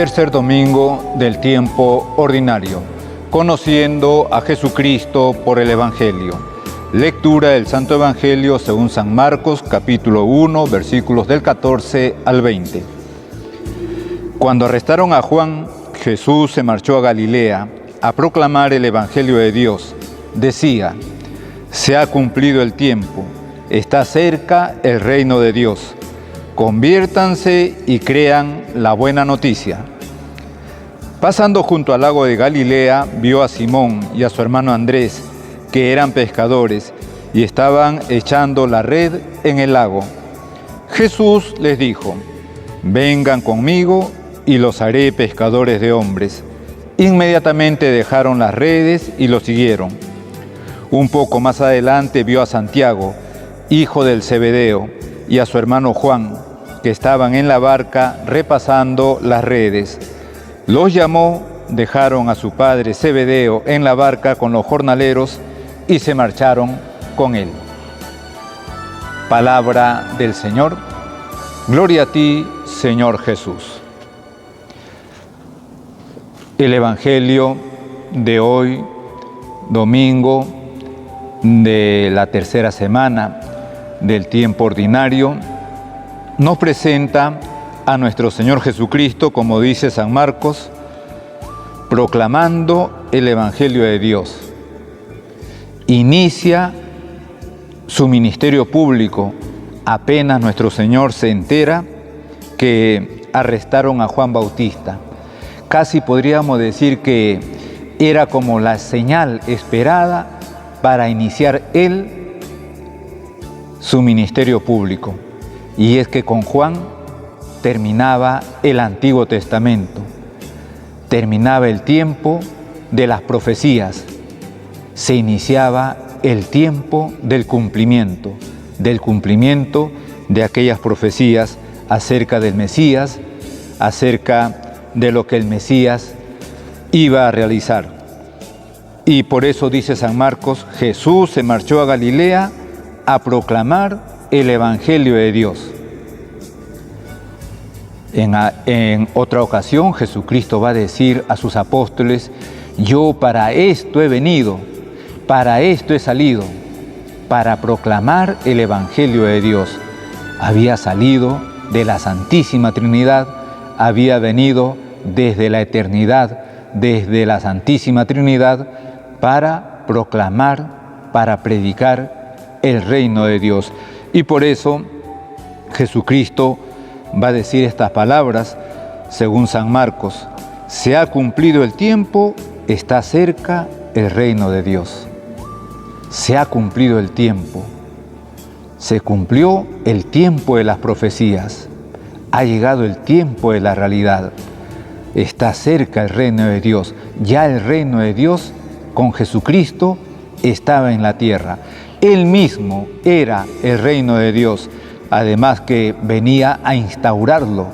Tercer domingo del tiempo ordinario, conociendo a Jesucristo por el Evangelio. Lectura del Santo Evangelio según San Marcos, capítulo 1, versículos del 14 al 20. Cuando arrestaron a Juan, Jesús se marchó a Galilea a proclamar el Evangelio de Dios. Decía: se ha cumplido el tiempo, está cerca el reino de Dios. Conviértanse y crean la buena noticia. Pasando junto al lago de Galilea, vio a Simón y a su hermano Andrés, que eran pescadores, y estaban echando la red en el lago. Jesús les dijo: vengan conmigo y los haré pescadores de hombres. Inmediatamente dejaron las redes y lo siguieron. Un poco más adelante vio a Santiago, hijo del Zebedeo, y a su hermano Juan, que estaban en la barca repasando las redes. Los llamó, dejaron a su padre Zebedeo en la barca con los jornaleros y se marcharon con él. Palabra del Señor. Gloria a ti, Señor Jesús. El Evangelio de hoy, domingo de la tercera semana del tiempo ordinario, nos presenta a nuestro Señor Jesucristo, como dice San Marcos, proclamando el Evangelio de Dios. Inicia su ministerio público apenas nuestro Señor se entera que arrestaron a Juan Bautista. Casi podríamos decir que era como la señal esperada para iniciar él su ministerio público. Y es que con Juan terminaba el Antiguo Testamento, terminaba el tiempo de las profecías, se iniciaba el tiempo del cumplimiento de aquellas profecías acerca del Mesías, acerca de lo que el Mesías iba a realizar. Y por eso dice San Marcos: Jesús se marchó a Galilea a proclamar el Evangelio de Dios. En otra ocasión, Jesucristo va a decir a sus apóstoles: yo para esto he venido, para esto he salido, para proclamar el Evangelio de Dios. Había salido de la Santísima Trinidad, había venido desde la eternidad, desde la Santísima Trinidad, para proclamar, para predicar el reino de Dios. Y por eso Jesucristo va a decir estas palabras, según San Marcos: se ha cumplido el tiempo, está cerca el reino de Dios. Se ha cumplido el tiempo. Se cumplió el tiempo de las profecías. Ha llegado el tiempo de la realidad. Está cerca el reino de Dios. Ya el reino de Dios con Jesucristo estaba en la tierra. Él mismo era el reino de Dios, además que venía a instaurarlo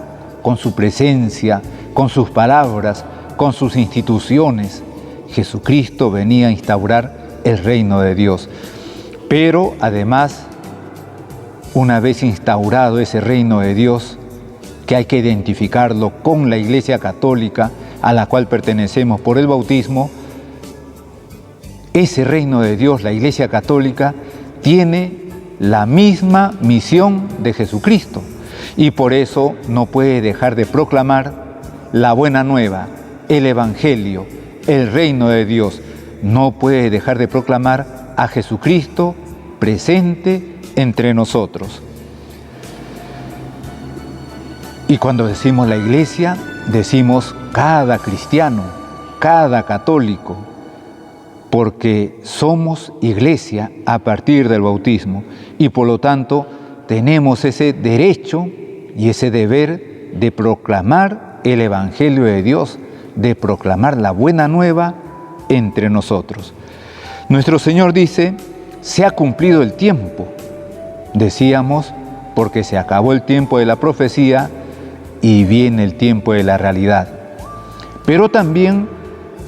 con su presencia, con sus palabras, con sus instituciones. Jesucristo venía a instaurar el reino de Dios. Pero además, una vez instaurado ese reino de Dios, que hay que identificarlo con la Iglesia Católica, a la cual pertenecemos por el bautismo, ese reino de Dios, la Iglesia Católica, tiene la misma misión de Jesucristo y por eso no puede dejar de proclamar la buena nueva, el Evangelio, el reino de Dios. No puede dejar de proclamar a Jesucristo presente entre nosotros. Y cuando decimos la Iglesia, decimos cada cristiano, cada católico, porque somos Iglesia a partir del bautismo y por lo tanto tenemos ese derecho y ese deber de proclamar el Evangelio de Dios, de proclamar la buena nueva entre nosotros. Nuestro Señor dice: se ha cumplido el tiempo. Decíamos, porque se acabó el tiempo de la profecía y viene el tiempo de la realidad. Pero también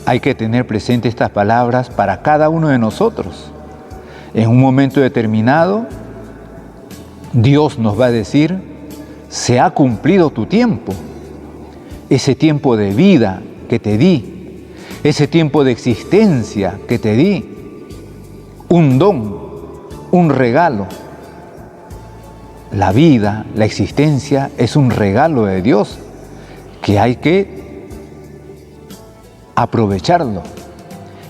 hay que tener presente estas palabras para cada uno de nosotros. En un momento determinado, Dios nos va a decir: se ha cumplido tu tiempo. ese tiempo de vida que te di, ese tiempo de existencia que te di, un don, un regalo. La vida, la existencia es un regalo de Dios que hay que aprovecharlo,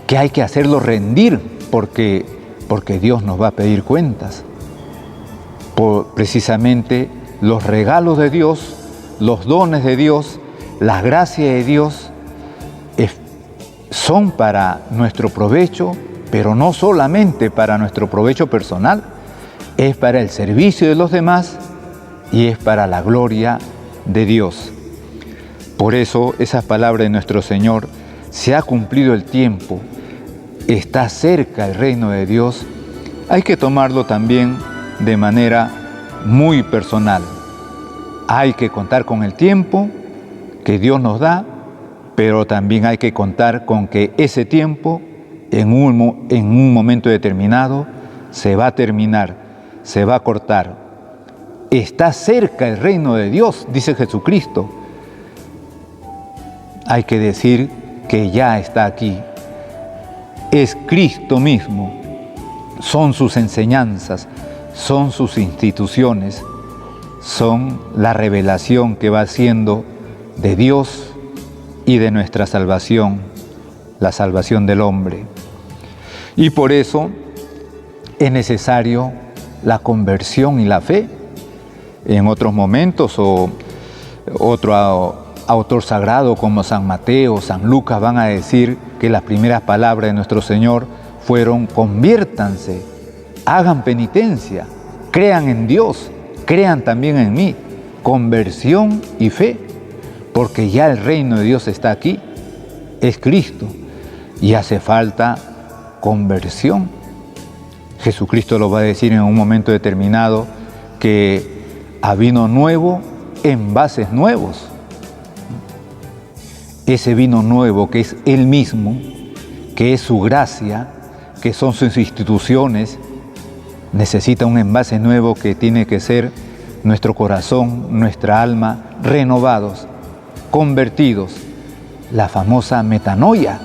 que hay que hacerlo rendir porque Dios nos va a pedir cuentas. Precisamente los regalos de Dios, los dones de Dios, las gracias de Dios son para nuestro provecho, pero no solamente para nuestro provecho personal, es para el servicio de los demás y es para la gloria de Dios. Por eso esas palabras de nuestro Señor: se ha cumplido el tiempo, está cerca el reino de Dios, hay que tomarlo también de manera muy personal. Hay que contar con el tiempo que Dios nos da, pero también hay que contar con que ese tiempo en un momento determinado se va a terminar, se va a cortar. Está cerca el reino de Dios, dice Jesucristo. Hay que decir que ya está aquí. Es Cristo mismo, son sus enseñanzas, son sus instituciones, son la revelación que va haciendo de Dios y de nuestra salvación, la salvación del hombre. Y por eso es necesario la conversión y la fe. En otros momentos, otro autor sagrado como San Mateo, San Lucas van a decir que las primeras palabras de nuestro Señor fueron: conviértanse, hagan penitencia, crean en Dios, crean también en mí. Conversión y fe, porque ya el reino de Dios está aquí, es Cristo, y hace falta conversión. Jesucristo lo va a decir en un momento determinado, que a vino nuevo en vases nuevos. Ese vino nuevo que es Él mismo, que es su gracia, que son sus instituciones, necesita un envase nuevo que tiene que ser nuestro corazón, nuestra alma, renovados, convertidos. La famosa metanoia,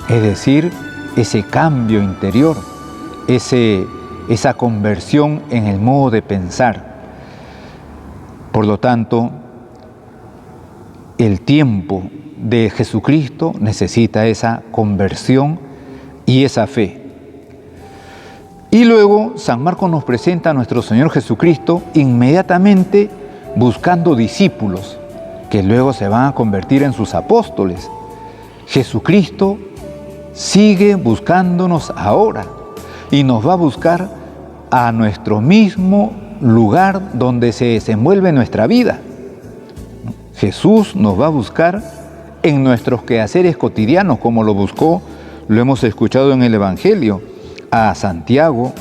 es decir, ese cambio interior, esa conversión en el modo de pensar. Por lo tanto, el tiempo de Jesucristo necesita esa conversión y esa fe. Y luego San Marcos nos presenta a nuestro Señor Jesucristo inmediatamente buscando discípulos que luego se van a convertir en sus apóstoles. Jesucristo sigue buscándonos ahora y nos va a buscar a nuestro mismo lugar donde se desenvuelve nuestra vida. Jesús nos va a buscar en nuestros quehaceres cotidianos, como lo buscó, lo hemos escuchado en el Evangelio, a Santiago,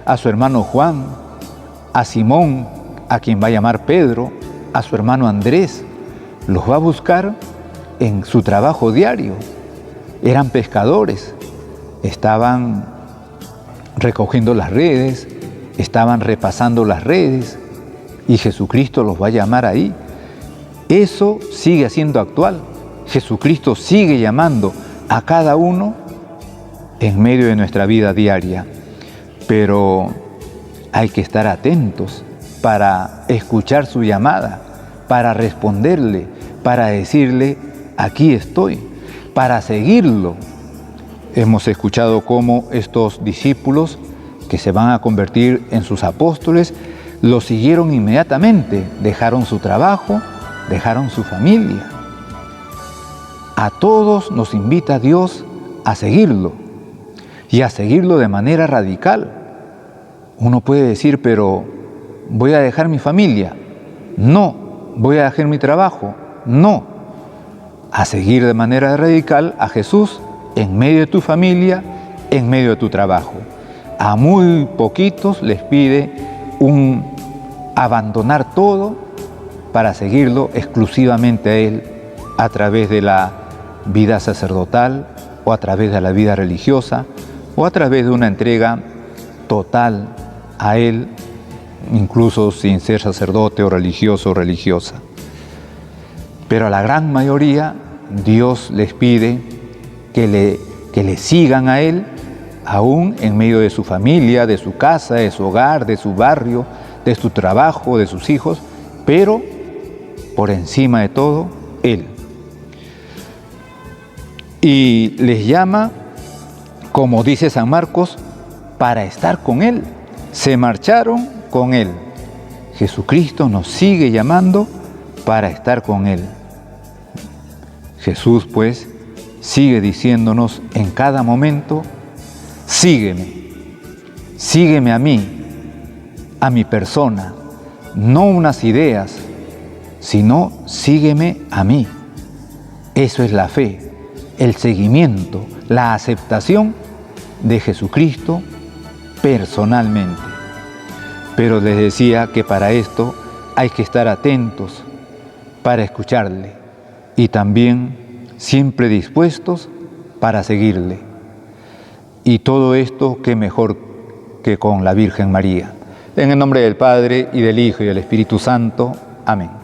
a su hermano Juan, a Simón, a quien va a llamar Pedro, a su hermano Andrés. Los va a buscar en su trabajo diario. Eran pescadores, estaban recogiendo las redes, estaban repasando las redes, y Jesucristo los va a llamar ahí. Eso sigue siendo actual. Jesucristo sigue llamando a cada uno en medio de nuestra vida diaria, pero hay que estar atentos para escuchar su llamada, para responderle, para decirle: aquí estoy, para seguirlo. Hemos escuchado cómo estos discípulos que se van a convertir en sus apóstoles lo siguieron inmediatamente, dejaron su trabajo, dejaron su familia. A todos nos invita Dios a seguirlo, y a seguirlo de manera radical. Uno puede decir: pero ¿voy a dejar mi familia? No. ¿Voy a dejar mi trabajo? No. A seguir de manera radical a Jesús en medio de tu familia, en medio de tu trabajo. A muy poquitos les pide abandonar todo para seguirlo exclusivamente a Él, a través de la vida sacerdotal, o a través de la vida religiosa, o a través de una entrega total a Él, incluso sin ser sacerdote o religioso o religiosa. Pero a la gran mayoría Dios les pide que le sigan a Él, aún en medio de su familia, de su casa, de su hogar, de su barrio, de su trabajo, de sus hijos, pero por encima de todo, Él. Y les llama, como dice San Marcos, para estar con Él. Se marcharon con Él. Jesucristo nos sigue llamando para estar con Él. Jesús, pues, sigue diciéndonos en cada momento: sígueme a mí, a mi persona, no unas ideas, sino sígueme a mí. Eso es la fe, el seguimiento, la aceptación de Jesucristo personalmente. Pero les decía que para esto hay que estar atentos para escucharle y también siempre dispuestos para seguirle. Y todo esto, qué mejor que con la Virgen María. En el nombre del Padre, y del Hijo, y del Espíritu Santo. Amén.